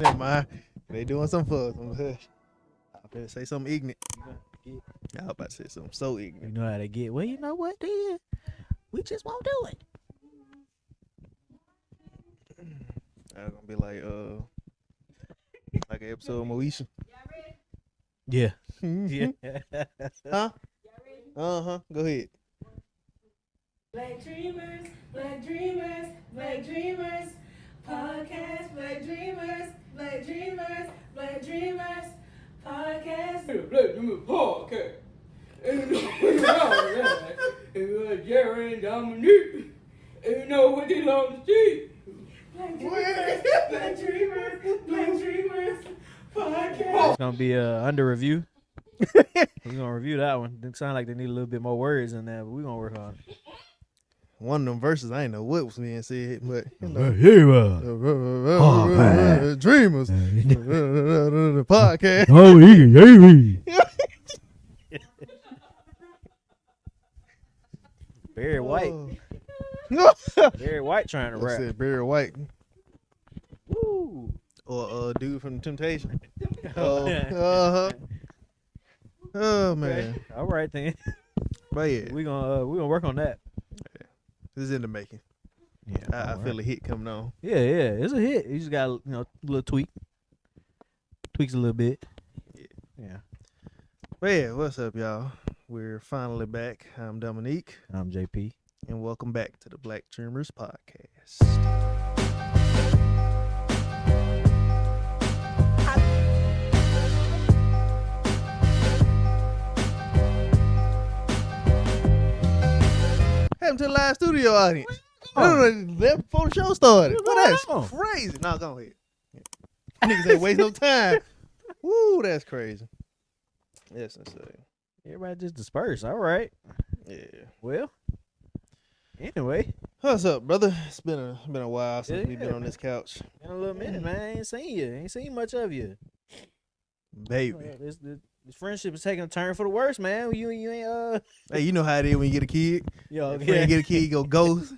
Never mind. They doing something for us. I'm hush. I'm finna say something ignorant. I was about to say something so You ignorant. know how they get. Well, you know what, then? We just won't do it. I was gonna be like an episode of Moesha. Yeah. Mhm. Huh? Go ahead. Black dreamers, black dreamers, black dreamers. Podcast, black dreamers, black dreamers, black dreamers. Podcast. Black Dreamers Podcast. And Jerry and Dominique. And you know what they love to see. Black dreamers, black dreamers, black dreamers. Podcast. It's going to be under review. We're going to review that one. It sound like they need a little bit more words in there, but we're going to work on it. One of them verses, I ain't know what was being said, but you know. Dreamers. The podcast. Barry White. Oh. Barry White trying to I rap. said Barry White. Woo. Or dude from Temptation. Oh, oh man. Okay. All right, then. But yeah, We're gonna work on that. this is in the making. Yeah. I feel a hit coming on. Yeah, it's a hit. You just got a little tweaks a little bit. Yeah. But yeah, what's up, y'all? We're finally back. I'm Dominique, I'm JP. and welcome back to the Black Dreamers Podcast. Happened to the live studio audience. Left before the show started. What's Well, that's going on? crazy. No, go ahead. Niggas ain't waste no time. Woo, that's crazy. That's insane. Everybody just dispersed. All right. Yeah. Well. Anyway, What's up, brother? It's been a while since we've been Yeah, on this couch. in a little minute, man. I ain't seen you. Ain't seen much of you. Baby. This friendship is taking a turn for the worse, man. You ain't Hey, you know how it is when you get a kid. Yo, If you ain't get a kid, you go ghost.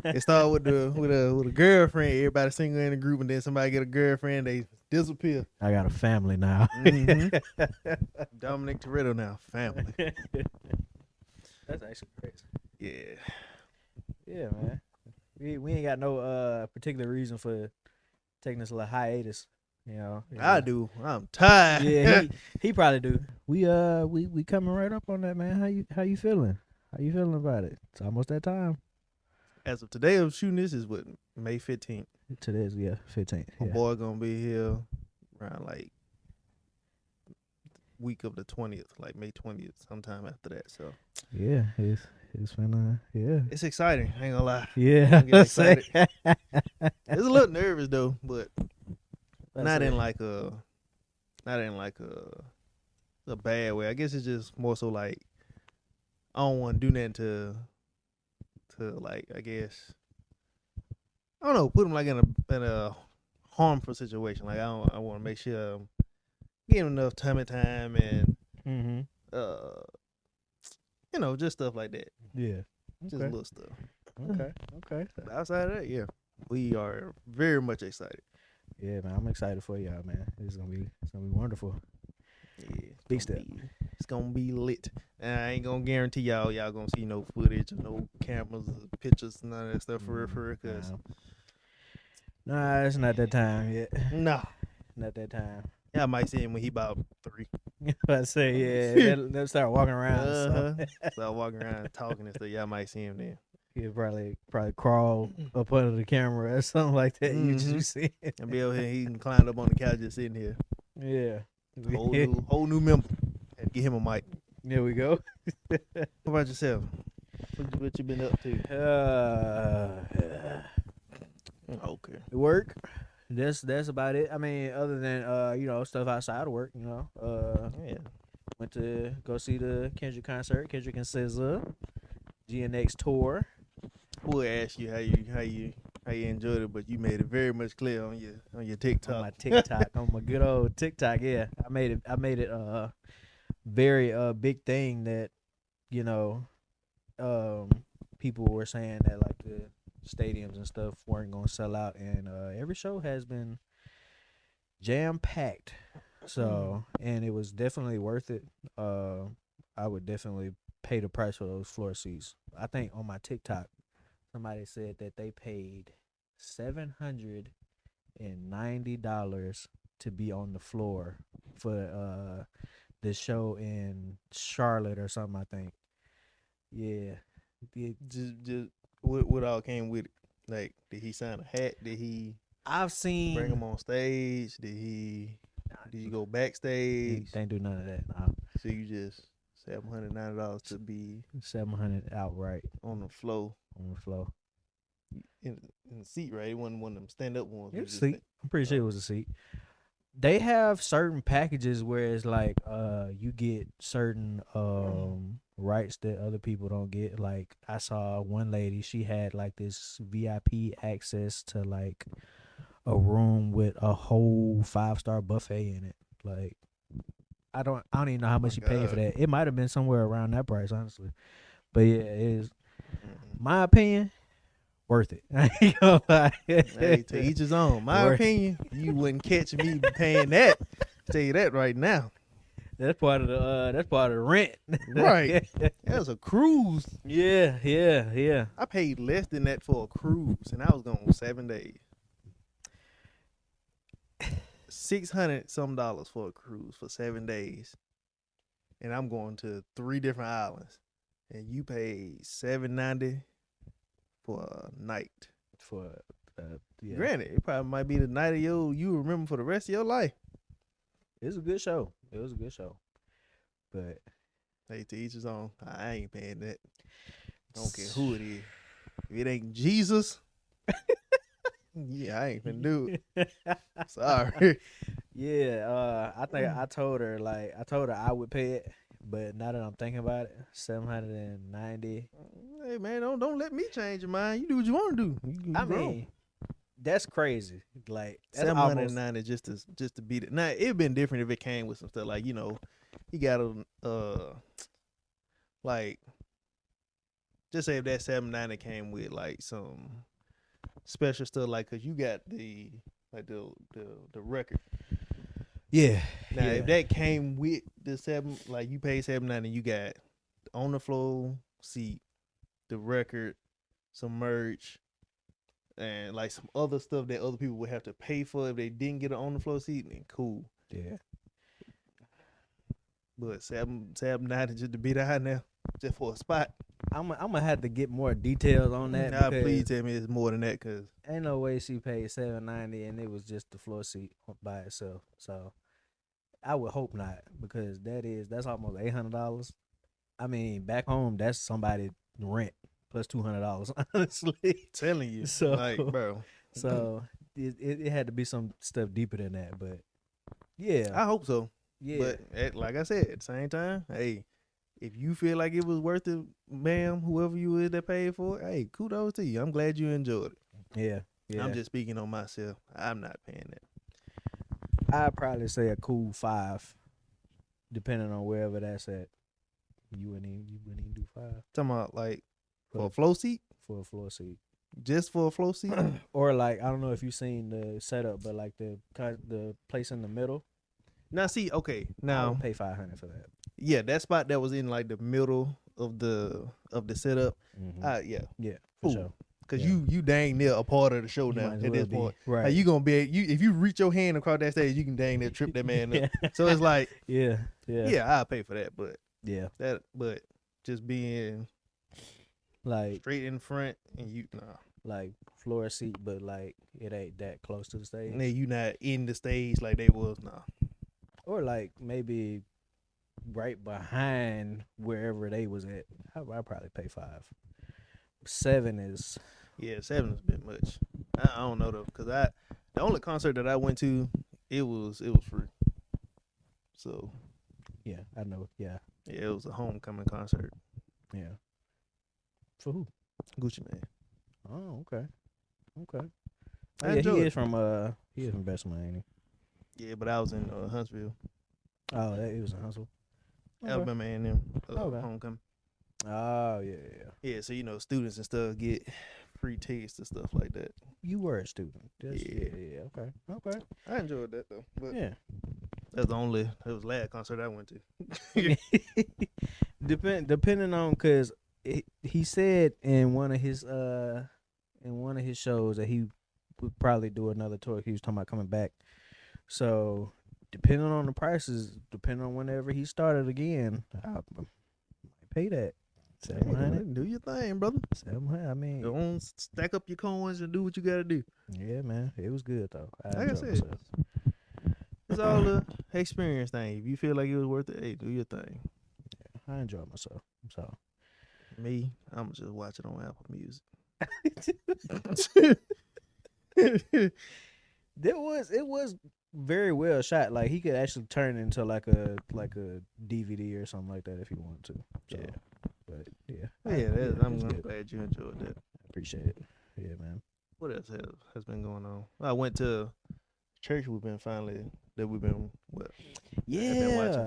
It start with a girlfriend. Everybody single in the group, and then somebody get a girlfriend, they disappear. I got a family now. Mhm. Dominic Toretto now, family. That's actually crazy. Yeah. Yeah, man. We ain't got no particular reason for taking this little hiatus. You know. I do. I'm tired. Yeah, he probably do. We coming right up on that, man. How you feeling? How you feeling about it? It's almost that time. As of today, I'm shooting this is what May 15th. Today's 15th. My Yeah. boy gonna be here around like week of the 20th, like May 20th, sometime after that. So Yeah, it's finna. Yeah. it's exciting. I ain't gonna lie. Yeah. I'm getting excited. It's a little nervous though, but not in like a bad way. I guess it's just more so like I don't want to do nothing to like, I guess, I don't know, put him like in a harmful situation. Like I want to make sure I'm getting enough time and Mm-hmm. just stuff like that. Yeah. Just Okay. little stuff. Okay. But outside of that, yeah, we are very much excited. Yeah, man. I'm excited for y'all, man. It's gonna be wonderful. Yeah, Big step. It's gonna be lit. And I ain't gonna guarantee y'all gonna see no footage or no cameras or pictures, none of that stuff for real, cause Nah, it's not that time yet. nah, Not that time. y'all might see him when he about 3. I say, yeah, they'll start walking around. Start walking around talking and stuff. Y'all might see him then. He'll probably crawl up under the camera or something like that. You Mhm. see it. And be over here, he can climb up on the couch just sitting here. Yeah. Whole new member. Had to get him a mic. There we go. What about yourself? What you been up to? Okay. Work. That's about it. I mean, other than stuff outside of work, Yeah. went to go see the Kendrick concert, Kendrick and SZA, GNX tour. We'll ask you how you enjoyed it, but you made it very much clear on your TikTok. On my TikTok, on my good old TikTok. Yeah, I made it very big thing that people were saying that like the stadiums and stuff weren't gonna sell out, and every show has been jam packed. So, and it was definitely worth it. I would definitely pay the price for those floor seats. I think on my TikTok, somebody said that they paid $790 to be on the floor for this show in Charlotte or something. I think. Yeah. Just what all came with it? Like, did he sign a hat? Did he I've seen. bring him on stage? Did you go backstage? They ain't do none of that. Nah. So you just $790 to be 700 outright on the floor on the floor. in the seat, right? It wasn't one of them stand up ones. It was a seat. I'm pretty sure it was a seat. They have certain packages where it's like you get certain rights that other people don't get. Like I saw one lady, she had like this VIP access to like a room with a whole 5-star buffet in it. Like I don't even know how much she paid for that. It might have been somewhere around that price, honestly. But yeah, it is my opinion, worth it. I ain't gonna lie. Hey, to each his own. My opinion, you wouldn't catch me paying that. Tell you that right now. That's part of the rent. Right. That was a cruise. Yeah. I paid less than that for a cruise, and I was gone 7 days. $600 some for a cruise for 7 days, and I'm going to 3 different islands, and you paid $790 for a night. For yeah. Granted, it probably might be the night of you remember for the rest of your life. It was a good show. But Hey, to each his own. I ain't paying that. I don't care who it is. If it ain't Jesus, yeah, I ain't finna do it. Sorry. Yeah, I think I told her I would pay it, but now that I'm thinking about it, 790. Hey man, don't let me change your mind. You do what you want to do. You I grown. mean, that's crazy. Like that's 790 just to beat it. Now it'd been different if it came with some stuff like you got a like just say if that 790 came with like some special stuff like cause you got the record. Yeah. Now if that came with the you paid 790, you got on the floor seat, the record, some merch, and like some other stuff that other people would have to pay for if they didn't get an on the floor seat, then cool. Yeah. But 790 just to be there now, just for a spot. I'm gonna have to get more details on that. Nah, please tell me it's more than that, cause ain't no way she paid $790 and it was just the floor seat by itself. So I would hope not, because that's almost $800. I mean, back home that's somebody rent plus $200, honestly. Telling you, So like, bro. So it had to be some stuff deeper than that, but yeah, I hope so. yeah. But like I said, at the same time, hey, if you feel like it was worth it, ma'am, whoever you is that paid for it, hey, kudos to you. I'm glad you enjoyed it. Yeah. I'm just speaking on myself. I'm not paying that. I'd probably say a cool 5, depending on wherever that's at. You wouldn't even do 5 Talking about like for a floor seat? for a floor seat. Just for a floor seat? Or like, I don't know if you've seen the setup, but like the place in the middle. Now see, okay, I now would pay $500 for that. yeah, that spot that was in like the middle of the setup. Yeah, Yeah, for cool. sure. Cause Yeah. you dang near a part of the show now Might as at well this be. point. Right. Like you gonna be if you reach your hand across that stage, you can dang near trip that man up. So it's like Yeah. I'll pay for that, but Yeah. but just being Like straight in front and you like floor seat, but like it ain't that close to the stage. and then you not in the stage like they was Or like maybe right behind wherever they was at. I'd probably pay 5. 7 is Yeah, 7 is a bit much. I don't know though, cause the only concert that I went to, it was free. So yeah, I know. Yeah. yeah, it was a homecoming concert. Yeah. For who? Gucci Man. Oh, okay. Okay. I Oh, yeah, enjoyed he it. is from Bessemer, ain't he? Yeah, but I was in Huntsville, Oh, it was in Huntsville. Okay. Alabama A&M Okay. homecoming. Oh, yeah. Yeah, so students and stuff get free tickets and stuff like that. You were a student. Yeah. Yeah. Okay. I enjoyed that though. But Yeah. that was the last concert I went to. Depending on, cause he said in one of his shows that he would probably do another tour. He was talking about coming back. So depending on the prices, depending on whenever he started again, I might pay that. $700. Do your thing, brother. $700. I mean, Go on, stack up your coins and do what you gotta do. yeah, man, it was good though. Like I enjoyed said, myself. it's all a experience thing. If you feel like it was worth it, hey, do your thing. I enjoyed myself. So Me, I'm just watching on Apple Music. it was very well shot. Like he could actually turn it into like a DVD or something like that if he wanted to. So, Yeah. But yeah. I'm good. glad you enjoyed that. I appreciate it. Yeah, man. What else has been going on? I went to church. We've been watching.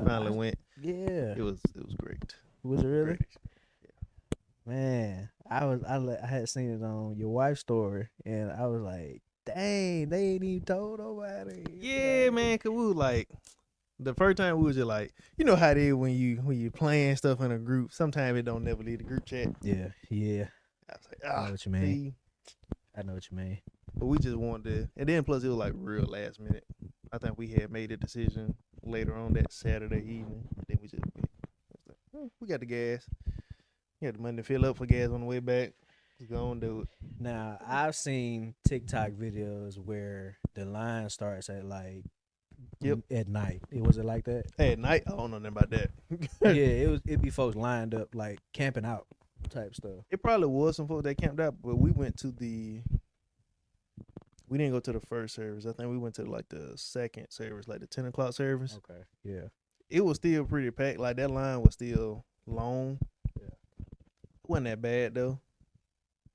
Finally went. Yeah. It was great. Was it really? Great. Man, I had seen it on your wife's story, and I was like, dang, they ain't even told nobody. Yeah, man. Cause we was like, the first time we was just like, you know how it is when you playing stuff in a group. Sometimes it don't never leave the group chat. Yeah. I was like, I know what you mean. see? I know what you mean. But we just wanted to, and then plus it was like real last minute. I think we had made a decision later on that Saturday evening, and then we just went. I was like, we got the gas. We had the money to fill up for gas on the way back. Let's go and do it. Now, I've seen TikTok videos where the line starts at like at night. Was it like that? Hey, at night, I don't know nothing about that. Yeah, it'd be folks lined up like camping out type stuff. It probably was some folks that camped out, but we didn't go to the first service. I think we went to like the second service, like the 10 o'clock service. Okay. Yeah. It was still pretty packed. Like that line was still long. Yeah. It wasn't that bad though.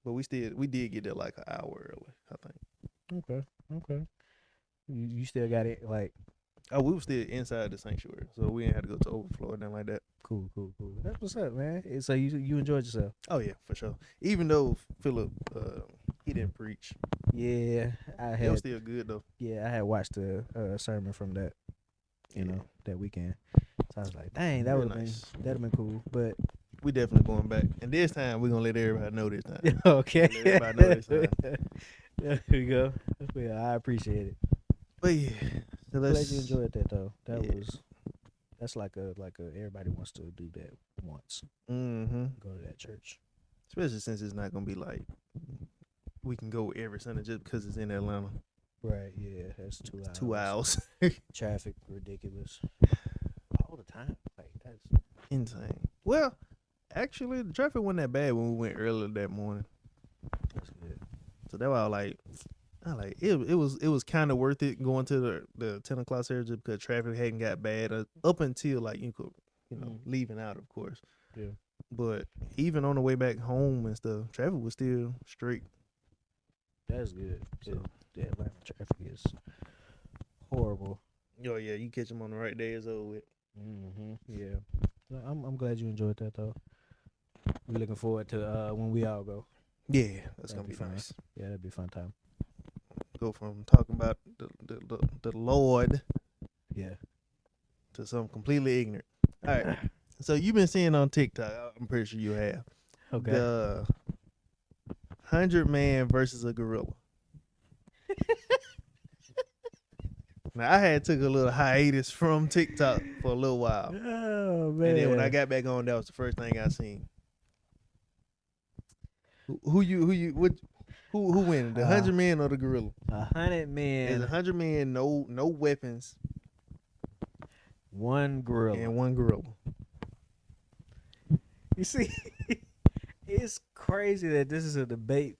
But we did get there like an hour early, I think. Okay. You still got it like Oh, we were still inside the sanctuary, so we didn't have to go to overflow or nothing like that. cool. That's what's up, man. So you enjoyed yourself? Oh yeah, for sure. Even though Philip, he didn't preach, Yeah, I it had. was still good though. Yeah, I had watched the sermon from that. That weekend. So I was like, dang, that Real would nice. that'd have been cool. But We definitely going back, and this time we're gonna let everybody know this time. okay. Let everybody know this time. There we go. Yeah, I appreciate it. But yeah, so Glad let's. you enjoyed that though. Yeah. That's like a everybody wants to do that once. Mm-hmm. Go to that church. Especially since it's not gonna be like we can go every Sunday just because it's in Atlanta. Right, yeah. That's 2 hours. 2 hours. Traffic ridiculous. All the time. Like that's Insane. Well, actually, the traffic wasn't that bad when we went earlier that morning. good. So that was it was kind of worth it going to the 10 o'clock service just because traffic hadn't got bad up until like you could leaving out, of course. Yeah. But even on the way back home and stuff, traffic was still straight. That's good. So- The Atlanta traffic is horrible. Oh yeah, you catch them on the right day, it's over with. Yeah. No, I'm glad you enjoyed that though. We're looking forward to when we all go. Yeah, that's That'd gonna be be fun. nice. Yeah, that'd be a fun time. Go from talking about the Lord Yeah. to something completely ignorant. All right. So you've been seeing on TikTok, I'm pretty sure you have, Okay. the 100-man versus a gorilla. Now I had took a little hiatus from TikTok for a little while, Oh man. and then when I got back on, that was the first thing I seen. Who winning, the 100 men or the gorilla? 100 There's men, 100 men, no weapons, one gorilla. and one gorilla. You see, it's crazy that this is a debate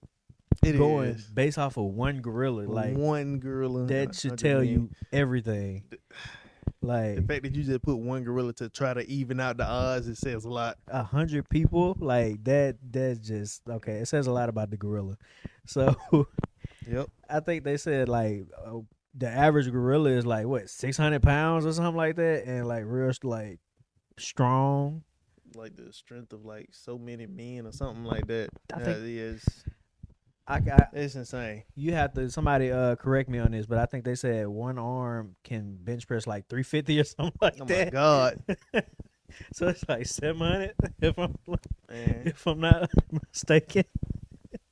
It going is. based off of one gorilla. Like one gorilla. that should 100 tell men. you everything. Like The fact that you just put one gorilla to try to even out the odds, it says a lot. 100 people, like that. That's just okay. It says a lot about the gorilla. So Yep. I think they said like the average gorilla is like what 600 pounds or something like that, and like real like strong. Like the strength of like so many men or something like that. I think- Yes. It's insane. You have to somebody correct me on this, but I think they said one arm can bench press like 350 or something like Oh that. my God, So it's like 700 if man, I'm not mistaken.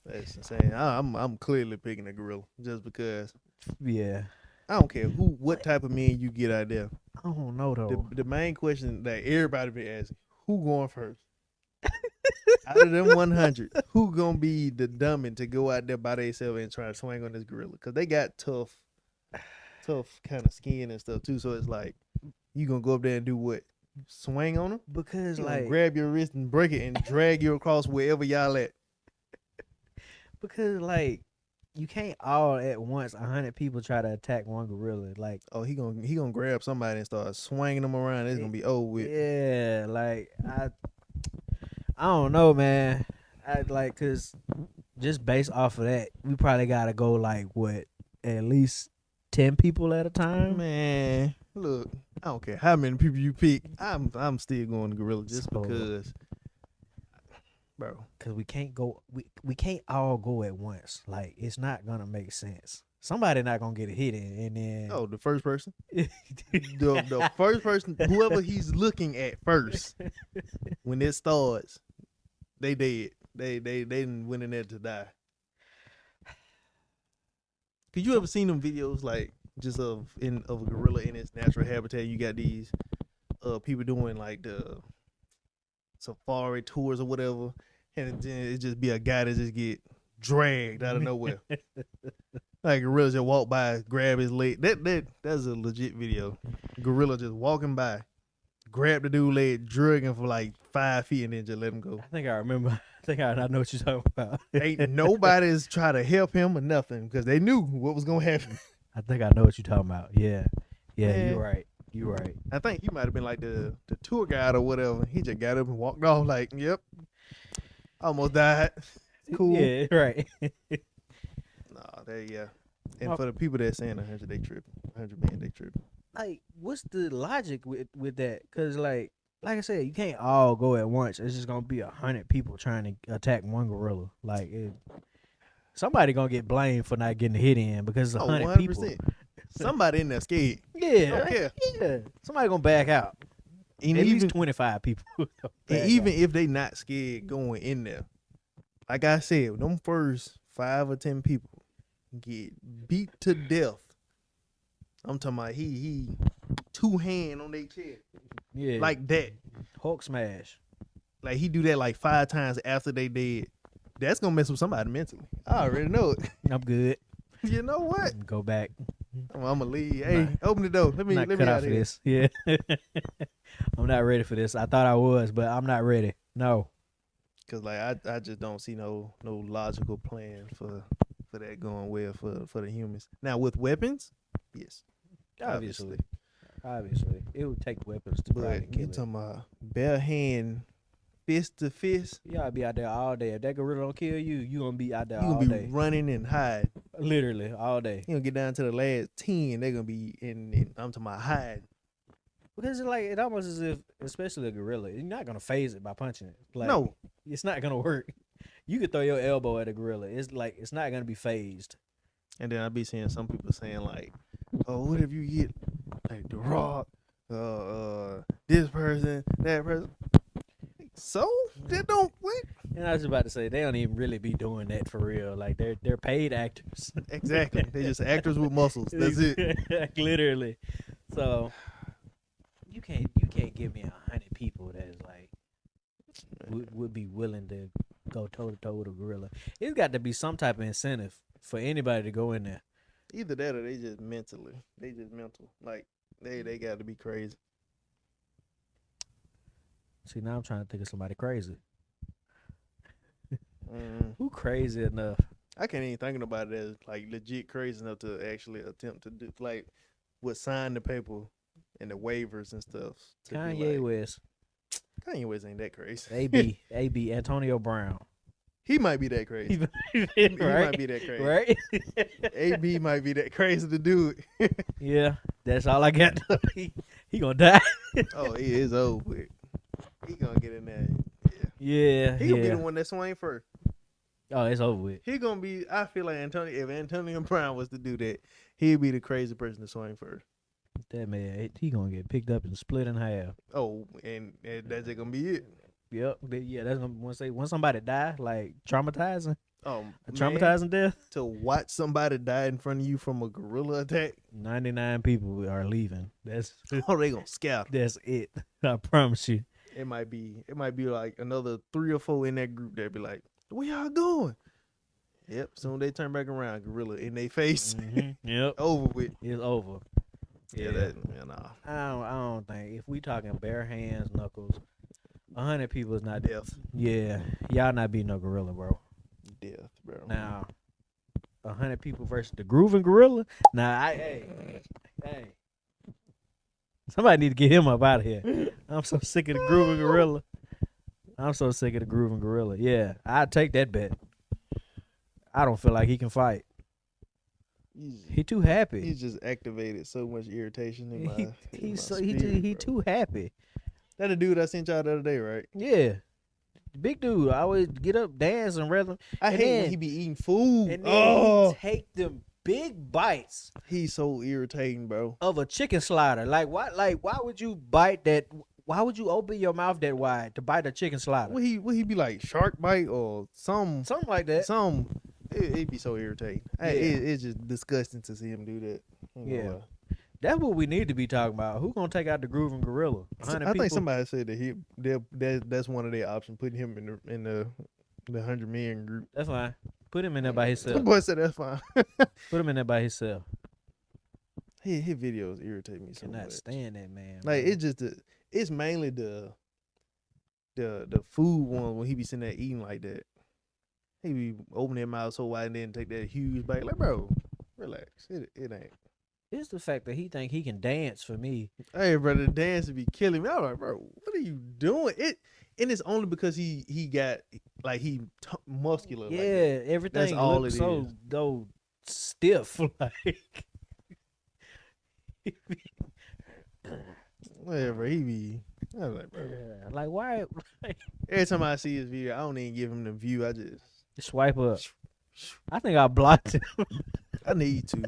that's insane. I'm clearly picking a gorilla just because Yeah, I don't care what type of men you get out there. I don't know though. The main question that everybody be asking: who going first? Out of them 100, who gonna be the dumbin to go out there by themselves and try to swing on this gorilla? Because they got tough kind of skin and stuff too. So it's like you gonna go up there and do what? Swing on them? Because You gonna like grab your wrist and break it and drag you across wherever y'all at. because like you can't all at once 100 people try to attack one gorilla. Like Oh, he gonna grab somebody and start swinging them around. It's gonna be over with. yeah, like I don't know, man. I like cause just based off of that, we probably gotta go like what at least 10 people at a time. Man, look, I don't care how many people you pick. I'm still going to gorilla just So- because, bro. Cause we can't go, we can't all go at once. Like it's not gonna make sense. Somebody not gonna get a hit in, and then Oh, the first person, the first person, whoever he's looking at first, when it starts, they dead. They didn't went in there to die. Could you ever seen them videos like just of a gorilla in its natural habitat? You got these people doing like the safari tours or whatever, and then it just be a guy that just get dragged out of nowhere. Like gorilla just walk by, grab his leg. That's a legit video. Gorilla just walking by, grab the dude leg, drag him for like 5 feet, and then just let him go. I think I remember. I think I know what you're talking about. Ain't nobody's try to help him or nothing because they knew what was gonna happen. I think I know what you're talking about. Yeah, Man. you're right. You're right. I think he might have been like the tour guide or whatever. He just got up and walked off like, yep, almost died. Cool. Yeah, right. Nah, yeah. And for the people that saying 100, they tripping. 100 million, they tripping. Like, what's the logic with that? Cause like I said, you can't all go at once. It's just gonna be 100 people trying to attack one gorilla. Like, somebody gonna get blamed for not getting hit in because it's 100 people. Somebody in there scared. Yeah, Don't care. yeah. Somebody gonna back out. And At even, least 25 people. and even if they not scared going in there, like I said, them first 5 or 10 people get beat to death. I'm talking about he 2 hand on their chest. Yeah, Like that. Hulk smash. Like he do that like 5 times after they dead. That's gonna mess with somebody mentally. I already know it. I'm good. You know what? Go back. I'm gonna leave. Hey, open the door. Let me Not let cut me out out for here. this. Yeah. I'm not ready for this. I thought I was, but I'm not ready. No. Cause like I just don't see no logical plan for that going well for the humans. Now with weapons, yes, Obviously. It would take weapons to but probably kill you it. talking about bare hand, fist to fist, You gotta be out there all day. If that gorilla don't kill you, you gonna be out there you all gonna be day. running and hide. Literally all day. You gonna get down to the last 10, they're gonna be in I'm talking about hide. Because it's like it almost as if, especially a gorilla, you're not gonna phase it by punching it. Like, No, it's not gonna work. You could throw your elbow at a gorilla. It's like it's not gonna be phased. and then I be seeing some people saying like, oh, what if you get like the Rock, this person, that person? So that don't what? And I was about to say they don't even really be doing that for real. Like they're paid actors. Exactly. They just actors with muscles. That's it. Like, literally. So you can't give me 100 people that's like would be willing to go toe to toe with a gorilla. It's got to be some type of incentive for anybody to go in there. Either that or they just mentally. They just mental. Like they got to be crazy. See, now I'm trying to think of somebody crazy. Mm. Who crazy enough? I can't even think about it as like legit crazy enough to actually attempt to do like would sign the paper and the waivers and stuff. To be Kanye like, West, Kanye West ain't that crazy. AB, Antonio Brown. He might be that crazy. Right? He might be that crazy. Right? AB might be that crazy to do it. Yeah, that's all I got. he gonna die. Oh, he is old, but he gonna get in there. Yeah. Yeah, He gonna be yeah. the one that swing first. Oh, it's over with. He gonna be. I feel like Antonio. If Antonio Brown was to do that, he'd be the crazy person to swing first. That man, he gonna get picked up and split in half. Oh, and that's just gonna be it. Yep. Yeah, that's gonna once somebody die, like traumatizing, Oh, a man, traumatizing death. to watch somebody die in front of you from a gorilla attack. 99 people are leaving. That's Oh, they gonna scatter. that's it. I promise you. It might be like another 3 or 4 in that group that be like, "Where y'all going?" Yep. Soon they turn back around, gorilla in their face. Yep. Over with. It's over. Yeah, nah. I don't think if we talking bare hands, knuckles, 100 people is not Death. Yeah, y'all not beating no gorilla, bro. Death, bro. Now, 100 people versus the grooving gorilla. Now, hey, somebody need to get him up out of here. I'm so sick of the grooving gorilla. Yeah, I'd take that bet. I don't feel like he can fight. He too happy. He's just activated so much irritation in my. He too happy. That the dude I sent y'all the other day, right? Yeah, big dude. I always get up, dance, and rhythm. I And hate then- when he be eating food. And then he take them big bites He's so irritating, bro. of a chicken slider. Like why? Like why would you bite that? Why would you open your mouth that wide to bite a chicken slider? Would he be like shark bite or something like that. It'd be so irritating. Yeah. It's just disgusting to see him do that. Yeah. That's what we need to be talking about. Who gonna take out the grooving gorilla? 100 I think people? somebody said that that's one of their options, putting him in the 100 million group. That's fine. Put him in there by The himself. boy said that's fine. Put him in there by himself. His videos irritate me so Cannot much. stand that man. Like bro. it's just it's mainly the food one when he be sitting there eating like that. He be opening his mouth so wide and then take that huge bite. Like, bro, relax. It ain't. It's the fact that he think he can dance for me. Hey, brother, the dance would be killing me. I'm like, bro, what are you doing? And it's only because he got like muscular. Yeah, like that. everything That's all looks it so is. though stiff. Like Whatever. He be. I was like, bro. yeah, like why? Every time I see his video, I don't even give him the view. I just Swipe up. I think I blocked him. I need to.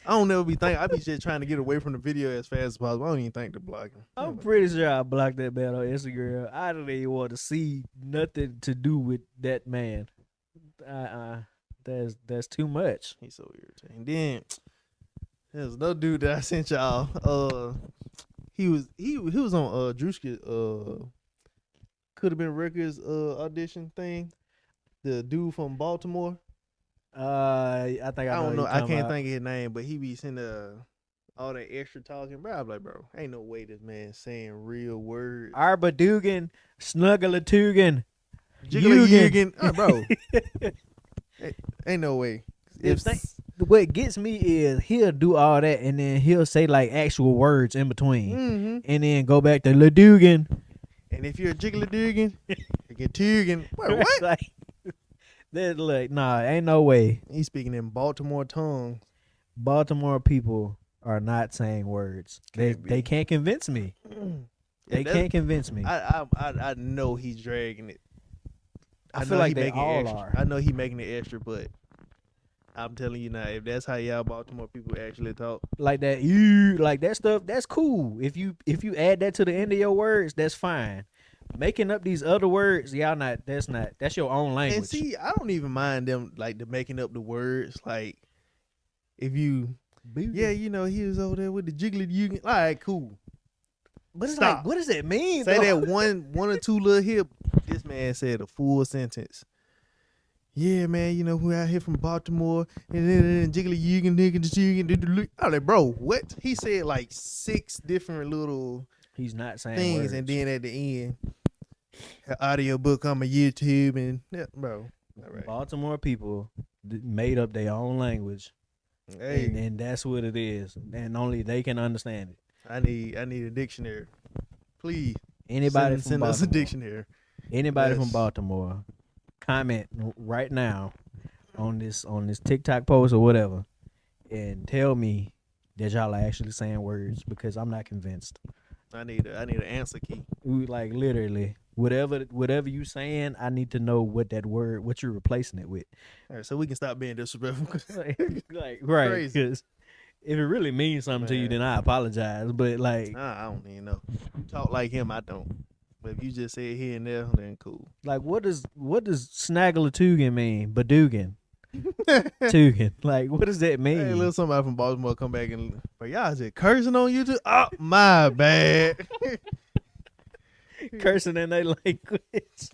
I don't never be thinking. I be just trying to get away from the video as fast as possible. I don't even think to block him. I'm pretty sure I blocked that man on Instagram. I don't even want to see nothing to do with that man. That's too much. He's so irritating. Then there's another dude that I sent y'all. He was on Drewski Could Have Been Records audition thing. The dude from Baltimore. I think I don't know. what I you're can't talking think of his name, but he be sending all that extra talking. Bro, I'm like, bro, ain't no way this man saying real words. about. Arba Dugan, Snuggalatugan. Jiggly bro. Ain't no way. What gets me is he'll do all that and then he'll say like actual words in between, Mm-hmm. and then go back to Ladugan. And if you're a jiggly dugan, you get tugan. Wait, what? Like, that like nah, ain't no way. He's speaking in Baltimore tongue. Baltimore people are not saying words. Can't be. They can't convince me. They can't convince me. I know he's dragging it. I feel know like he they making all extra. are. I know he making it extra, but I'm telling you now, if that's how y'all Baltimore people actually talk, Like that, you like that stuff. That's cool. If you add that to the end of your words, that's fine. Making up these other words, y'all not. That's your own language. and see, I don't even mind them like the making up the words. Like if you, yeah, you know, he was over there with the jiggly. You all right, cool. but it's stop. like, what does that mean? Say though? that one or two little hip. This man said a full sentence. Yeah, man, you know, we out here from Baltimore, and then jiggly yugan, nigga, I'm like, bro, what? He said like 6 different little He's not saying things, words. and then at the end, an audio book on my YouTube, and yeah, bro, all right. Baltimore people made up their own language, Hey, and that's what it is, and only they can understand it. I need a dictionary, please. Anybody send from us a Baltimore, dictionary. anybody from Yes. Baltimore, comment right now on this TikTok post or whatever, and tell me that y'all are actually saying words because I'm not convinced. I need an answer key. We like literally Whatever you saying, I need to know what you're replacing it with. All right, so we can stop being disrespectful. Like right, Crazy. because if it really means something to you, then I apologize. But like, I don't even know. You talk like him, I don't. But if you just say it here and there, then cool. what does Snaggle-a-Toogan mean? Badoogan, Toogan. Like, what does that Hey, mean? little somebody from Baltimore come back and, but y'all just cursing on YouTube? Oh, my bad. Cursing in their language.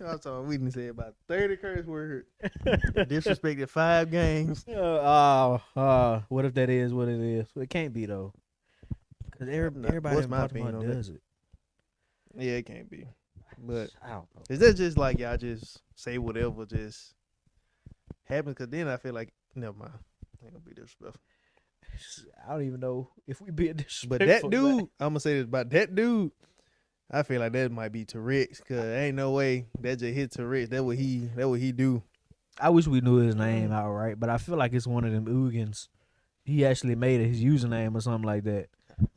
I'm talking, we didn't say about 30 curse words. Disrespected 5 games. What if that is what it is? It can't be though, because everybody what's in my Baltimore opinion on does it. Yeah, it can't be. But I don't know. is that just like y'all just say whatever just happens? Because then I feel like, never mind. Ain't gonna be disrespectful. I don't even know if we be disrespectful. But that dude, I'm gonna say this about that dude. I feel like that might be Tourette's, cause ain't no way that just hit Tourette's. That what he do. I wish we knew his name outright, but I feel like it's one of them Oogans. He actually made it his username or something like that.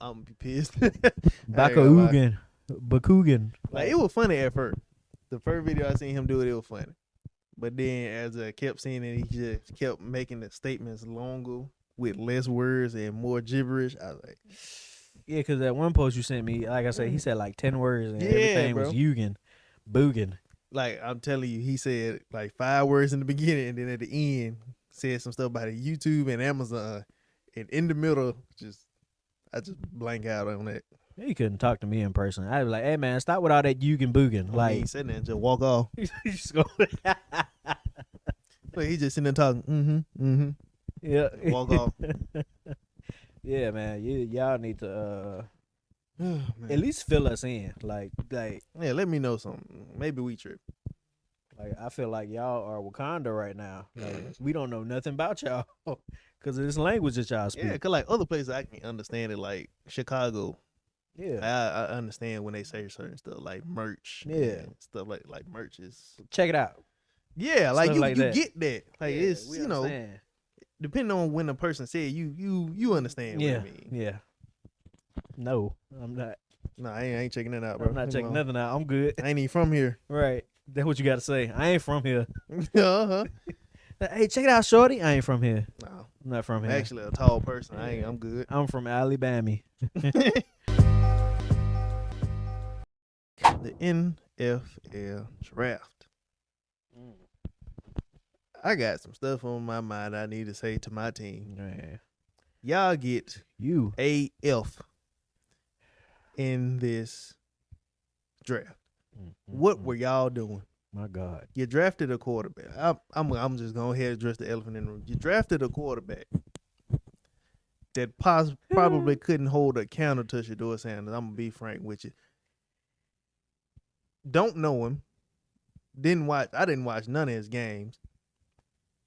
I'm be pissed. Baka Oogan. Bakugan. Like, it was funny at first. The first video I seen him do it, it was funny. But then as I kept seeing it, he just kept making the statements longer with less words and more gibberish. I was like, Yeah, because that one post you sent me, like I said, he said like 10 words and everything was bro. Yugen. Boogan. like I'm telling you, he said like 5 words in the beginning, and then at the end said some stuff about YouTube and Amazon, and in the middle, I just blank out on that. He couldn't talk to me in person. I'd be like, hey, man, stop with all that Yugen Boogan. Like, he Like, sitting there and just walk off. you just go, Like, he just sitting there talking, yeah. walk off. Yeah, man. Y'all need to Man. at least fill us in. Like Yeah, let me know something. Maybe we trip. I feel like y'all are Wakanda right now. Like, we don't know nothing about y'all because of this language that y'all speak. Yeah, because like other places I can understand it, like Chicago. Yeah. I understand when they say certain stuff like merch. Yeah. and stuff like merch is. Check it out. Yeah, like Stuff you, like you that. get that. Like Yeah, it's we you know, understand. depending on when the person said you understand Yeah. what I mean. Yeah. No, I'm not. No, I ain't checking that out, bro. I'm not checking No. nothing out. I'm good. I ain't even from here. Right. That's what you got to say. I ain't from here. uh-huh. Hey, check it out, shorty. I ain't from here. No, I'm not from I'm here. actually a tall person. I'm good. I'm from Alabama. The NFL draft. I got some stuff on my mind I need to say to my team. Man. Y'all get You. a F in this draft. What were y'all doing? My God. You drafted a quarterback. I'm just going ahead and address the elephant in the room. You drafted a quarterback that probably couldn't hold a counter to Shador Sanders. I'm gonna be frank with you. Don't know him. I didn't watch none of his games.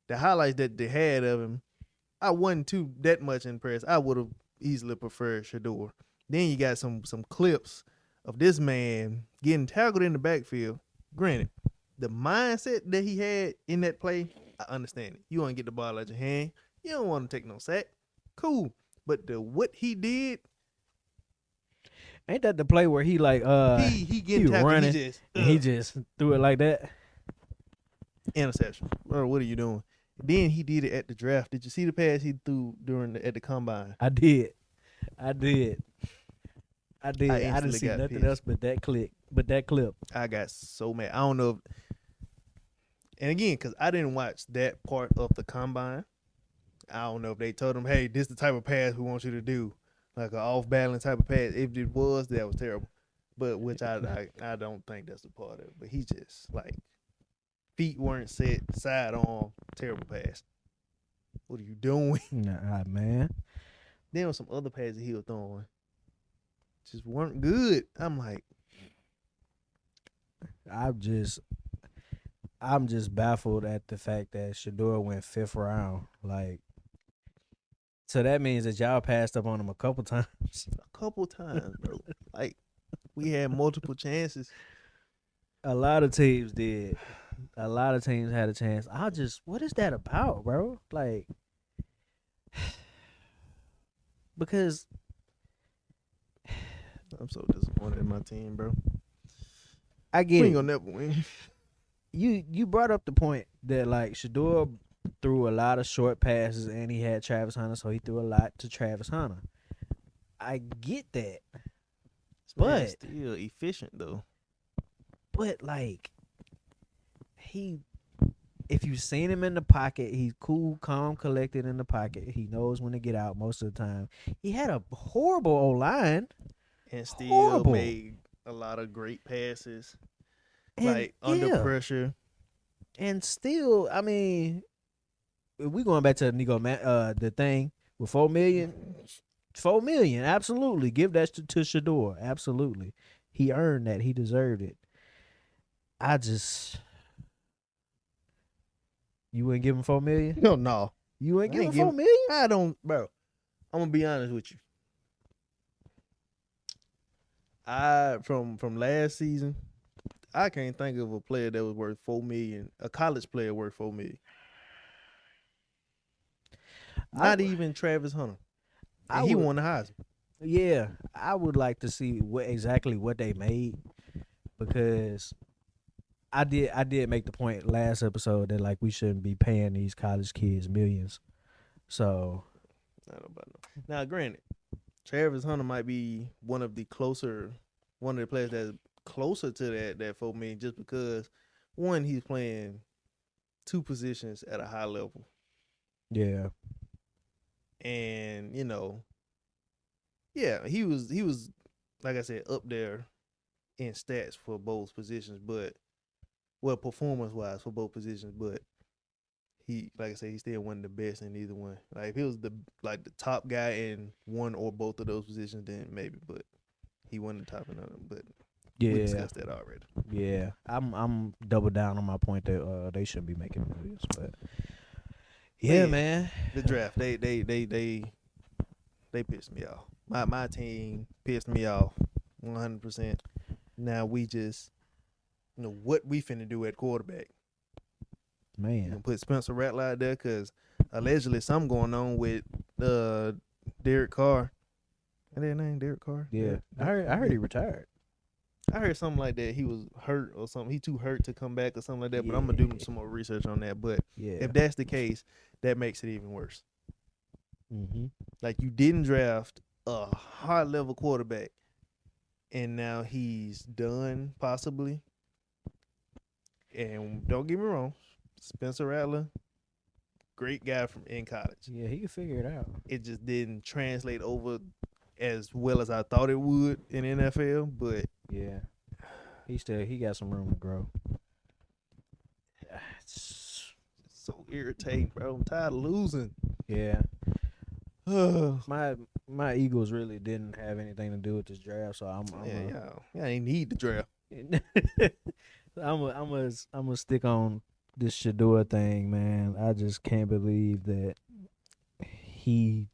The highlights that they had of him, I wasn't too that much impressed. I would have easily preferred Shador. Then you got some clips of this man getting tackled in the backfield. Granted, the mindset that he had in that play, I understand it. You want to get the ball out your hand. You don't want to take no sack. Cool. But what he did, Ain't that the play where he like he getting he tackled. running, he He just threw it like that? interception. Bro, what are you doing? Then he did it at the draft. Did you see the pass he threw at the combine? I did. I didn't instantly see got nothing pissed. else but that clip. I got so mad. I don't know. And again, because I didn't watch that part of the combine, I don't know if they told him, hey, this is the type of pass we want you to do. Like an off-balance type of pass. If it was, that was terrible. But which I don't think that's a part of it. But he just, like, feet weren't set, sidearm, terrible pass. What are you doing? Nah, man. Then on some other passes he was throwing, just weren't good. I'm like, I'm just baffled at the fact that Shador went 5th round. Like, so that means that y'all passed up on him a couple times. a couple times, bro. Like, we had multiple chances. A lot of teams did. A lot of teams had a chance. What is that about, bro? Like, because I'm so disappointed in my team, bro. I We get ain't it. gonna never win. You brought up the point that like Shador threw a lot of short passes and he had Travis Hunter, so he threw a lot to Travis Hunter. I get that, Man, but still efficient though. like he, if you've seen him in the pocket, he's cool, calm, collected in the pocket. He knows when to get out most of the time. He had a horrible O line, And still horrible, made a lot of great passes. and Like under pressure. and still, I mean, if we going back to the thing with 4 million. 4 million, absolutely. Give that to Shador, absolutely. He earned that. He deserved it. I just, you wouldn't give him 4 million. No. You wouldn't I give ain't him 4 million. I don't, bro. I'm gonna be honest with you. From last season, I can't think of a player that was worth 4 million. A college player worth 4 million. Not even Travis Hunter. And he won the Heisman. Yeah, I would like to see what they made, because I did make the point last episode that like we shouldn't be paying these college kids millions. So I don't know. Now, granted, Travis Hunter might be one of the players that's closer to that 4 million, just because one, he's playing two positions at a high level. yeah, And, yeah, he was like I said, up there in stats for both positions, but performance wise for both positions, but he, like I said, he's still one of the best in either one. Like if he was the top guy in one or both of those positions, then maybe, but he wasn't the top in none of them. But we yeah, discussed that already. yeah. I'm double down on my point that they shouldn't be making millions, but yeah, man. The draft, they pissed me off. My team pissed me off 100%. Now we just what we finna do at quarterback. You Man, gonna put Spencer Rattler out there because allegedly something going on with Derek Carr. Is that name Derek Carr? yeah. I heard he retired. I heard something like that. He was hurt or something. He too hurt to come back or something like that. But I'm gonna do some more research on that. But Yeah. if that's the case, that makes it even worse. Mm-hmm. Like you didn't draft a high level quarterback, and now he's done possibly. And don't get me wrong, Spencer Rattler, great guy in college. Yeah, he could figure it out. It just didn't translate over as well as I thought it would in NFL. But Yeah, he got some room to grow. it's so irritating, bro. I'm tired of losing. Yeah. My Eagles really didn't have anything to do with this draft, so I ain't need the draft. I'm gonna stick on this Shador thing, man. I just can't believe that he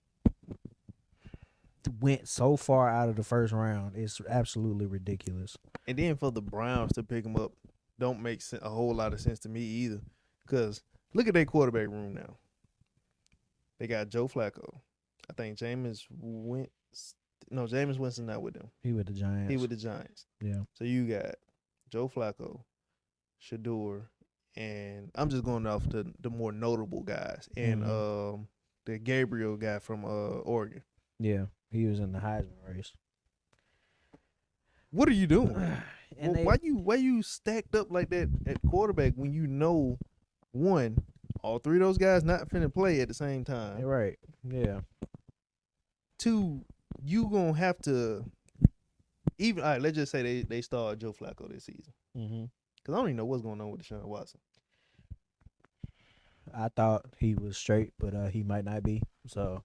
went so far out of the first round. It's absolutely ridiculous. And then for the Browns to pick him up don't make a whole lot of sense to me either. Because look at their quarterback room now. They got Joe Flacco. I think Jameis Winston not with them. He with the Giants. He with the Giants. Yeah. So you got Joe Flacco, Shador, and I'm just going off the more notable guys. And the Gabriel guy from Oregon. Yeah. He was in the Heisman race. What are you doing? And why you stacked up like that at quarterback when you know, one, all three of those guys not finna play at the same time. Right. Yeah. Two, you gonna have to all right, let's just say they start Joe Flacco this season. Mm-hmm. Because I don't even know what's going on with Deshaun Watson. I thought he was straight, but he might not be. So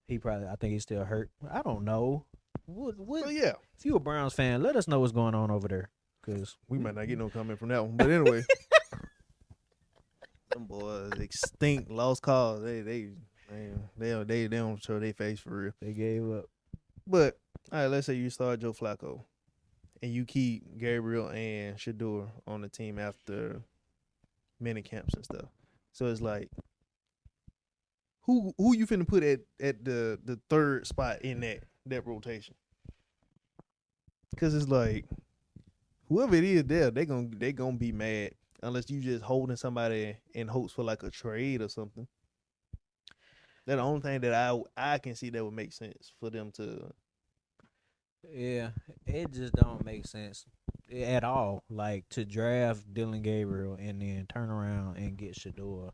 I think he's still hurt. I don't know. So yeah, if you a Browns fan, let us know what's going on over there, because we might not get no comment from that one. But anyway, them boys extinct, lost cause. They don't show their face for real. they gave up. But all right, let's say you start Joe Flacco, and you keep Gabriel and Shador on the team after mini camps and stuff. So it's like, who you finna put at the third spot in that rotation? Because it's like, whoever it is there, they gonna be mad unless you just holding somebody in hopes for like a trade or something. That's the only thing that I can see that would make sense for them to. Yeah, it just don't make sense at all. Like to draft Dylan Gabriel and then turn around and get Shador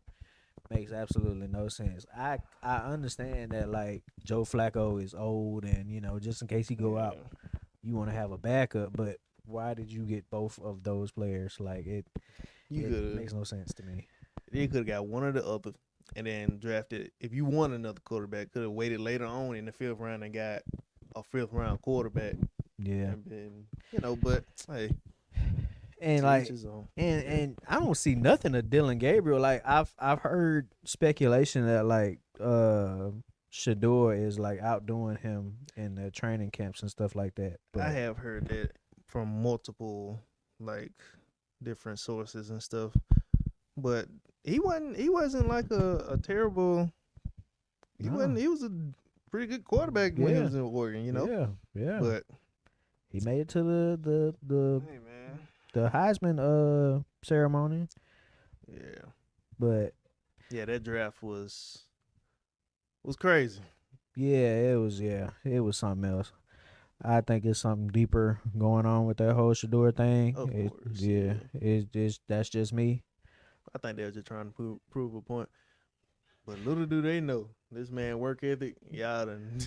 makes absolutely no sense. I understand that like Joe Flacco is old and just in case he go out, you want to have a backup. But why did you get both of those players? Like it makes no sense to me. You could have got one or the other, and then drafted. If you want another quarterback, could have waited later on in the 5th round and got a 5th round quarterback. Yeah, And been, but hey, and like, and I don't see nothing of Dylan Gabriel. Like I've heard speculation that like Shador is like outdoing him in the training camps and stuff like that. But I have heard that from multiple like different sources and stuff. But he wasn't like a terrible. He wasn't. He was a pretty good quarterback when he was in Oregon. Yeah. But he made it to the hey man, the Heisman ceremony. Yeah. But yeah, that draft was crazy. Yeah, it was something else. I think it's something deeper going on with that whole Shador thing. Of course. Yeah, that's just me. I think they were just trying to prove a point. But little do they know, this man work ethic, y'all done.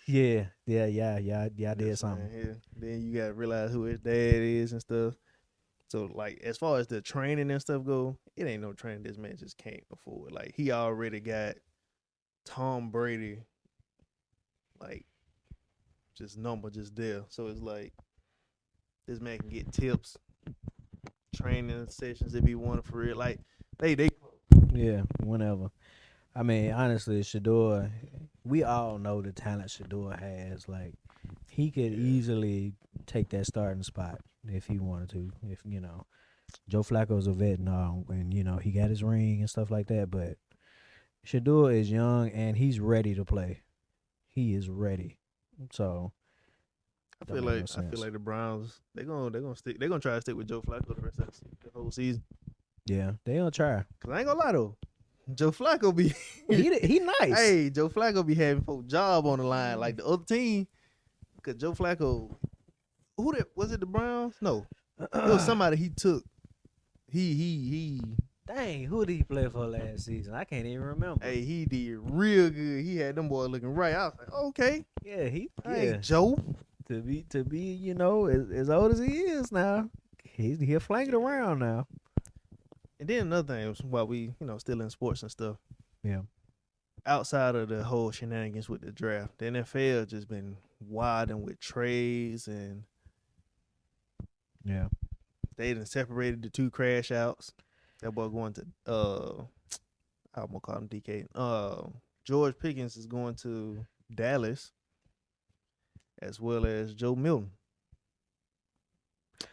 yeah, did something. Yeah. Then you got to realize who his dad is and stuff. So, like, as far as the training and stuff go, it ain't no training this man just can't afford. Like, he already got Tom Brady, like, just there. So, it's like, this man can get tips, training sessions if he wanted for real. Like, they. Yeah, whenever. I mean, honestly, Shador, we all know the talent Shador has. Like, he could easily take that starting spot if he wanted to. If, Joe Flacco's a vet now, and, he got his ring and stuff like that. But Shador is young, and he's ready to play. He is ready. So, I feel like the Browns, they're gonna try to stick with Joe Flacco the rest of the whole season. yeah, they gonna try. Cause I ain't gonna lie though, Joe Flacco be he nice. Hey, Joe Flacco be having folk job on the line like the other team. Cause Joe Flacco, was it the Browns? No, it was somebody he took. He. Dang, who did he play for last season? I can't even remember. Hey, he did real good. He had them boys looking right. I was like, okay, Yeah, hey, Joe. To be, as old as he is now, he'll flank it around now. And then another thing was while we, still in sports and stuff. Yeah. Outside of the whole shenanigans with the draft, the NFL just been wilding with trades and yeah, they done separated the 2 crash outs. That boy going to I'm gonna call him DK. George Pickens is going to Dallas, as well as Joe Milton.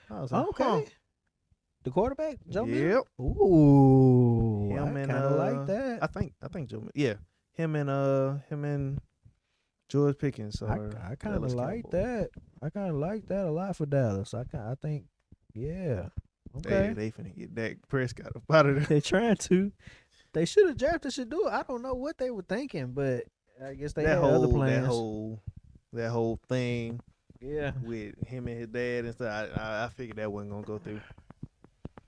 I was like, okay. huh. The quarterback, Joe Milton? Yep. Ooh, I Him and kind of like that. I think Joe Milton. Yeah, him and George Pickens. I kind of like that. I kind of like that a lot for Dallas. I think, yeah. Okay. They finna get Dak Prescott up out of there. They trying to. They should have drafted Shador. I don't know what they were thinking, but I guess they had other plans. That whole thing. Yeah. With him and his dad and stuff, I figured that wasn't gonna go through.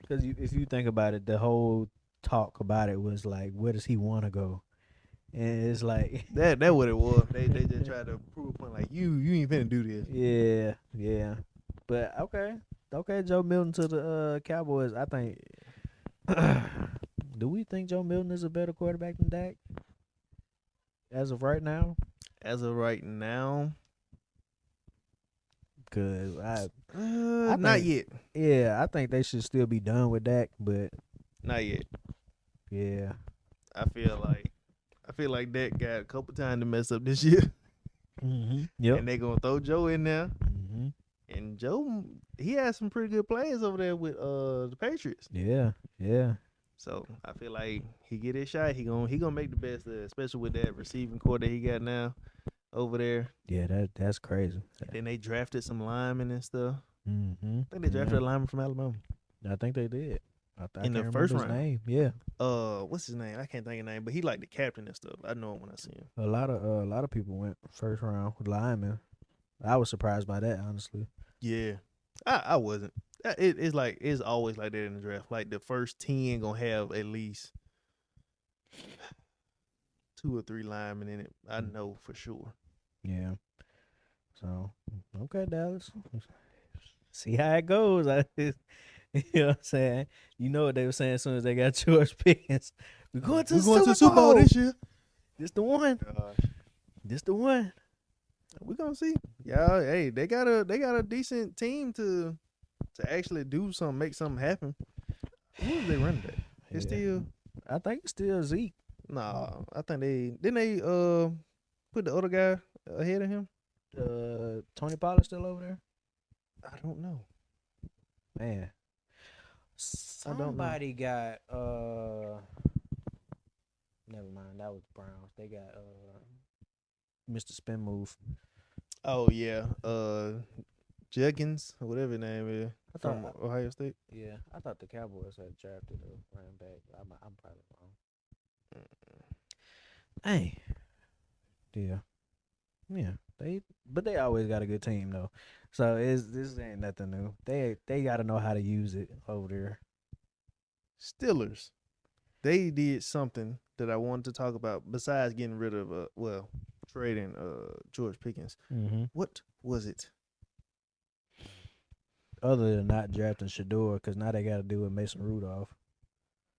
Because if you think about it, the whole talk about it was like, where does he want to go? And it's like that what it was. They just tried to prove a point like you ain't finna do this. Yeah. But okay, Joe Milton to the Cowboys. I think. Do we think Joe Milton is a better quarterback than Dak? As of right now. Cause I not yet. Yeah, I think they should still be done with Dak, but not yet. Yeah, I feel like Dak got a couple times to mess up this year. Mm-hmm. Yep. And they gonna throw Joe in there. Mm-hmm. And Joe, he has some pretty good players over there with the Patriots. Yeah. So I feel like he get his shot. He gonna make the best, especially with that receiving core that he got now over there. Yeah, that's crazy. And then they drafted some linemen and stuff. Mm-hmm. I think they drafted a lineman from Alabama. I think they did. I In the can't first remember his round. name. Yeah, What's his name? I can't think of his name, but he like the captain and stuff. I know him when I see him. a lot of people went first round with linemen. I was surprised by that, honestly. Yeah, I wasn't. It's always like that in the draft. Like the first 10 gonna have at least 2 or 3 linemen in it. I know for sure. Yeah. So okay, Dallas. See how it goes. You know what I'm saying? You know what they were saying as soon as they got George Pickens. We're going to the Super Bowl this year. This the one. Gosh. This the one. We're gonna see. Yeah, hey, they got a decent team to actually do something, make something happen. Who is they running back? It's Yeah. still I think it's still Zeke. nah. I think they put the other guy ahead of him. Tony Pollard still over there? I don't know. Man. don't know. Somebody got never mind, that was the Browns. They got Mr. Spin Move. Oh yeah, Jenkins or whatever his name is I from thought- Ohio State. Yeah, I thought the Cowboys had drafted a running back. I'm probably wrong. Hey. Yeah. Yeah. They always got a good team though. So this ain't nothing new. They gotta know how to use it over there. Steelers, they did something that I wanted to talk about besides getting rid of trading George Pickens. Mm-hmm. What was it? Other than not drafting Shador, because now they got to do with Mason Rudolph.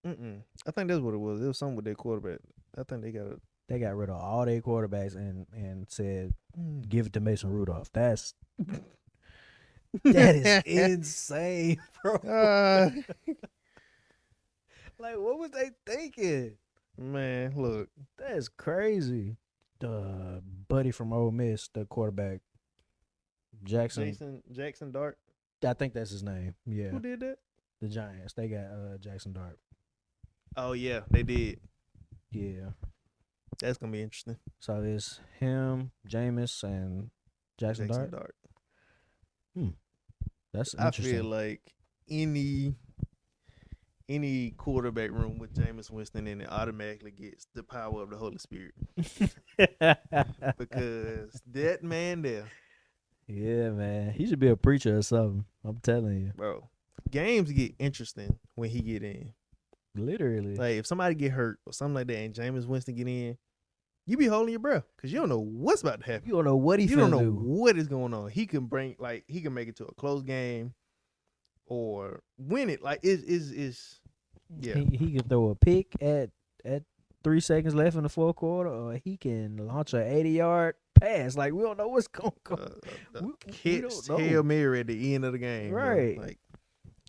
I think that's what it was. It was something with their quarterback. I think they got They got rid of all their quarterbacks and said give it to Mason Rudolph. That is insane, bro. Like, what was they thinking? Man, look. That's crazy. The buddy from Ole Miss, the quarterback, Jackson. Jackson Dart. I think that's his name. Yeah, Who did that? the Giants. They got Jackson Dart. Oh yeah, they did. Yeah. That's gonna be interesting. So it's him, Jameis, and Jackson Dart. That's I interesting. feel like any quarterback room with Jameis Winston in it automatically gets the power of the Holy Spirit. Because that man there, yeah, man, he should be a preacher or something. I'm telling you, bro, games get interesting when he get in. literally. Like if somebody get hurt or something like that, and Jameis Winston get in, you be holding your breath because you don't know what's about to happen. You don't know what he You don't finna know do. what is going on. He can make it to a close game or win it. Like is yeah. He can throw a pick at 3 seconds left in the fourth quarter, or he can launch an 80-yard pass. Like we don't know what's going on. We Catch don't know. Hail Mary at the end of the game. bro. Right. Like,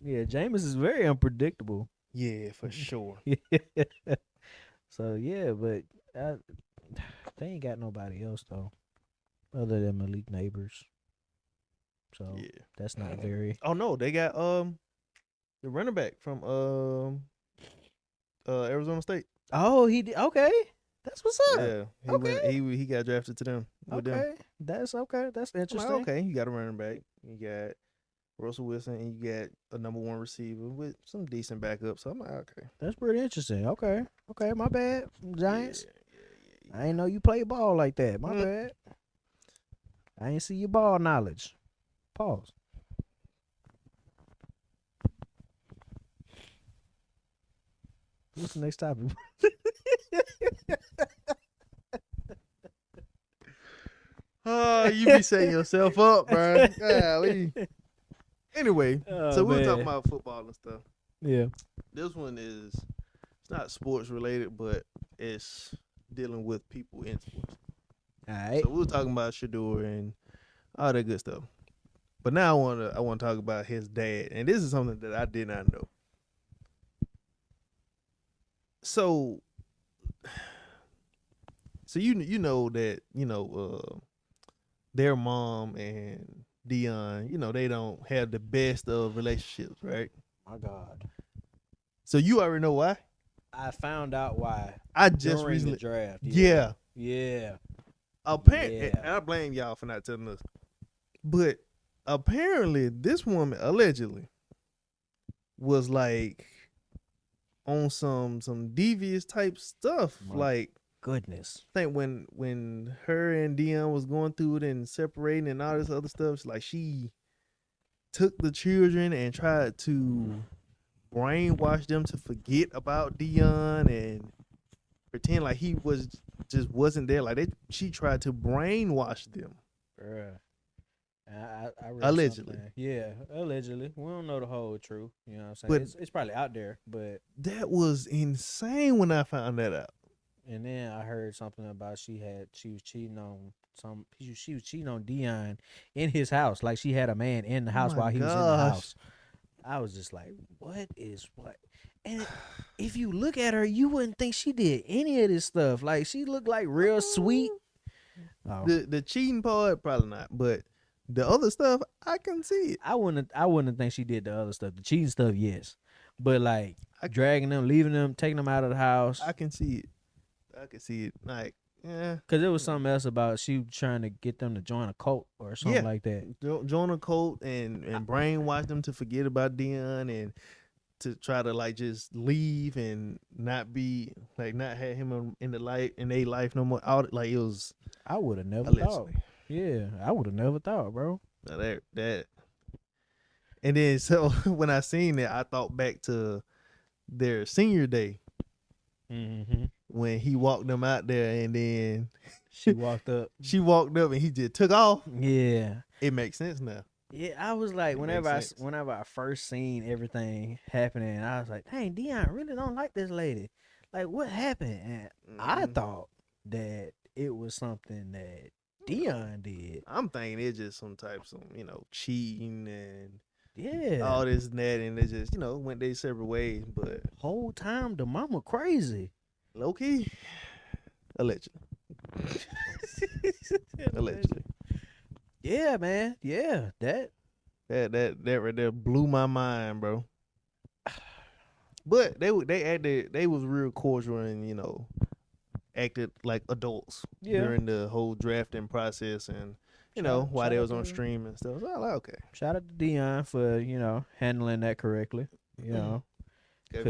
Yeah, Jameis is very unpredictable. yeah, for sure. So yeah, but they ain't got nobody else though, other than Malik Neighbors. So Yeah. that's not very. Oh no, they got the running back from Arizona State. Oh, he did. Okay, that's what's up. Yeah. He Okay. he got drafted to them. With them. Okay, that's okay. That's I'm like, interesting. okay, you got a running back. You got Russell Wilson, and you got a number 1 receiver with some decent backup. So I'm like, okay. That's pretty interesting. Okay, my bad, Giants. Yeah. I ain't know you play ball like that. My Mm. bad. I ain't see your ball knowledge. Pause. What's the next topic? Oh, you be setting yourself up, bro. Golly. Anyway, Oh, so we're man. talking about football and stuff. Yeah. This one it's not sports related, but it's dealing with people in sports. All right. So we were talking about Shador and all that good stuff. But now I want to talk about his dad, and this is something that I did not know. So you know that their mom and Dion, they don't have the best of relationships, right? My God. So you already know why. I found out why. I just during recently, the draft. yeah. Yeah. Apparently, Yeah. and I blame y'all for not telling us, but apparently this woman allegedly was like on some devious type stuff. My Like goodness. I think when her and Dion was going through it and separating and all this other stuff, like she took the children and tried to brainwash them to forget about Dion and pretend like he was just wasn't there. Like she tried to brainwash them. Bruh. I read Allegedly. something. Yeah, allegedly. We don't know the whole truth. You know what I'm saying? But- It's probably out there, but That was insane when I found that out. and then I heard something about she was cheating on she was cheating on Dion in his house. Like she had a man in the house my while he was in the gosh. house. I was just like, what is what? And if you look at her, you wouldn't think she did any of this stuff. Like she looked like real sweet. Oh. The cheating part probably not, but the other stuff I can see it. I wouldn't think she did the other stuff. The cheating stuff, yes. But like dragging them, leaving them, taking them out of the house. I can see it. I can see it. Like, yeah. Cause there was something else about she trying to get them to join a cult or something like that. Join a cult and brainwash them to forget about Dion and to try to like just leave and not be like not have him in their life no more. Like it was I would have never thought. allegedly. Yeah, I would have never thought, bro. Now that. And then so when I seen that, I thought back to their senior day Mm-hmm. when he walked them out there, and then She walked up. she walked up and he just took off. Yeah. It makes sense now. Yeah, I was like, It whenever makes sense. whenever I first seen everything happening, I was like, dang, Dion really don't like this lady. Like, what happened? And I Mhm. thought that it was something that Dion did. I'm thinking it's just some types of cheating and Yeah. all this and that, and they just went their separate ways. But Whole time the mama crazy. low key, allegedly. Allegedly. Yeah, man. Yeah, that. That right there blew my mind, bro. But they was real cordial and acted like adults Yeah. during the whole drafting process and while they was on stream and stuff. So I was like, okay. Shout out to Dion for handling that correctly. You know, Cause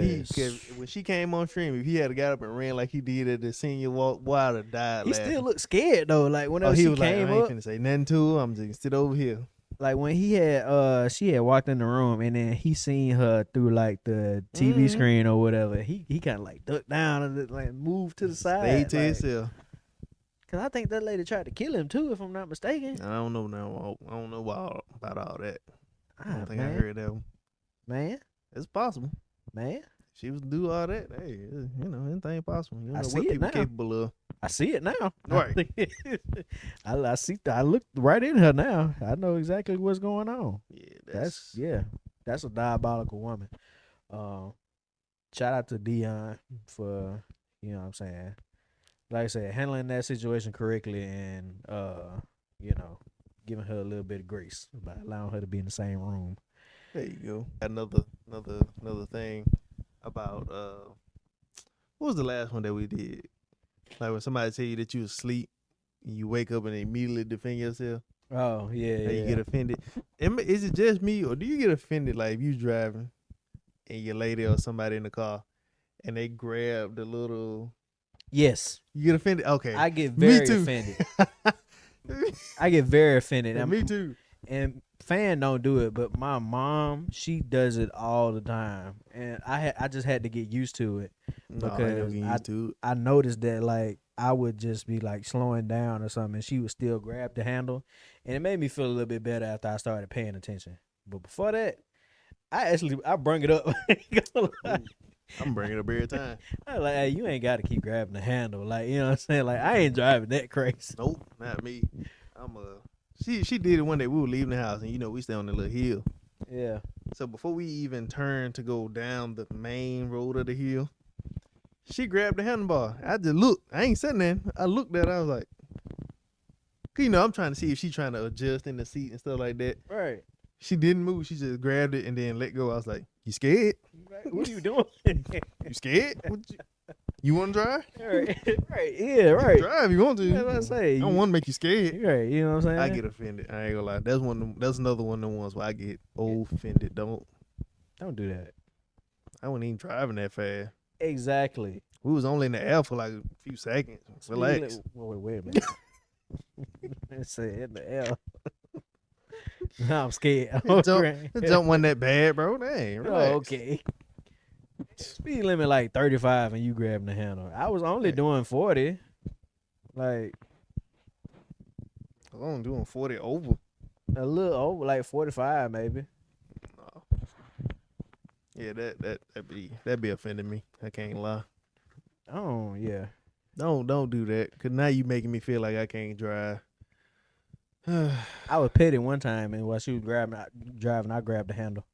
when she came on stream, if he had got up and ran like he did at the senior walk, boy, I'd have died. he laughing. still looked scared though. Like whenever he she was like, I came ain't up, finna say nothing to her. I'm just sit over here. like when he had she had walked in the room and then he seen her through like the TV Mhm. screen or whatever. He kind of like ducked down and like moved to the side. Stay to like, himself. Cause I think that lady tried to kill him too, if I'm not mistaken. I don't know now. I don't know about all that. I Ah, don't think I man. heard that one. Man, It's possible. man, She was do all that. Hey, anything possible. You I don't know see what it people now. capable of. I see it now. Right. I see. I looked right in her now. I know exactly what's going on. Yeah, That's a diabolical woman. Shout out to Dion for what I'm saying. Like I said, handling that situation correctly and giving her a little bit of grace by allowing her to be in the same room. There you go. Another thing about what was the last one that we did? Like when somebody tell you that you asleep and you wake up and immediately defend yourself. Oh yeah, And you get offended. Is it just me or do you get offended like if you driving and your lady or somebody in the car and they grab the little Yes, you get offended? Okay. I get Me very too. offended. I get very offended. Yeah, me too. And Fan don't do it, but my mom, she does it all the time, and I just had to get used to it No, I ain't because never getting used to it. I noticed that like I would just be like slowing down or something, and she would still grab the handle, and it made me feel a little bit better after I started paying attention. But before that, I bring it up. I'm bringing it up every time. I like, hey, you ain't got to keep grabbing the handle, like you know what I'm saying. Like I ain't driving that crazy. Nope, not me. She did it one day. We were leaving the house, and we stay on the little hill. Yeah. So before we even turned to go down the main road of the hill, she grabbed the handlebar. I just looked. I ain't sitting there. I looked at her. I was like, I'm trying to see if she trying to adjust in the seat and stuff like that. Right. She didn't move. She just grabbed it and then let go. I was like, you scared? What are you doing? You scared? You want to drive? right, yeah, right. Drive if you want to. Yeah, that's what I say. I don't want to make you scared. Right, you know what I'm saying? I get offended. I ain't gonna lie. That's one. Of them, that's another one of the ones where I get offended. Don't do that. I wasn't even driving that fast. Exactly. We was only in the air for like a few seconds. Relax. Wait a minute. It said in the air. Nah, I'm scared. The jump wasn't that bad, bro. Dang, relax. Oh, okay. Speed limit like 35 and you grabbing the handle. I was only doing 40. Like I'm only doing 40 over. a little over, like 45 maybe. No. Yeah, that be offending me. I can't lie. Oh, yeah. Don't do that. Cause now you making me feel like I can't drive. I was petty one time, and while she was driving, I grabbed the handle.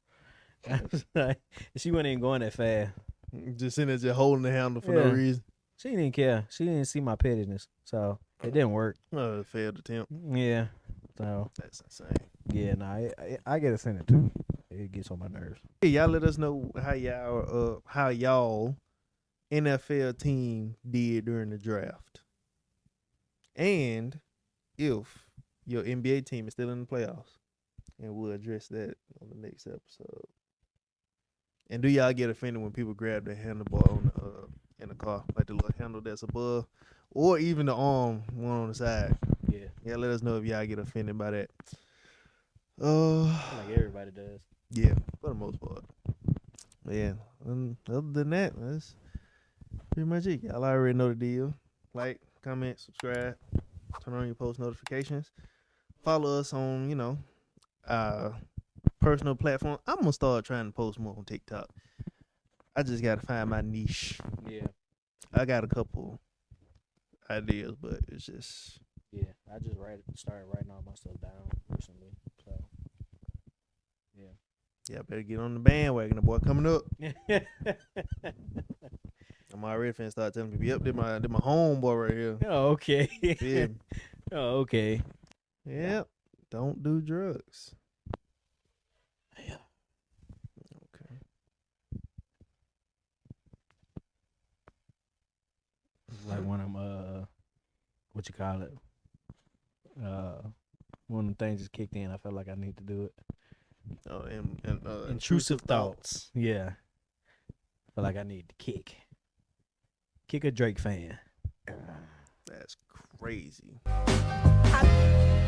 I was like, she wasn't even going that fast. Just sitting there just holding the handle for Yeah. no reason. She didn't care. She didn't see my pettiness, so it didn't work. Failed attempt. Yeah. So That's insane. yeah, nah, I get offended too. It gets on my nerves. Hey, y'all let us know how y'all NFL team did during the draft. And if your NBA team is still in the playoffs. And we'll address that on the next episode. And do y'all get offended when people grab the handlebar on in the car, like the little handle that's above, or even the arm one on the side? Yeah, Yeah, let us know if y'all get offended by that. like everybody does. Yeah, for the most part. Yeah, other than that, that's pretty much it. Y'all already know the deal. Like, comment, subscribe, turn on your post notifications. Follow us on, personal platform. I'm gonna start trying to post more on TikTok. I just gotta find my niche. Yeah, I got a couple ideas, but it's just yeah. I just started writing all my stuff down recently. So yeah, better get on the bandwagon. The boy coming up. yeah. I'm already finna start telling people, yep, they're my homeboy right here. Oh, okay. Yeah. Oh, okay. Yep. Don't do drugs. Yeah. Okay. Like when I'm what you call it? One of the things just kicked in. I felt like I need to do it. Oh, and Intrusive thoughts. Yeah. Feel like I need to kick a Drake fan. That's crazy. I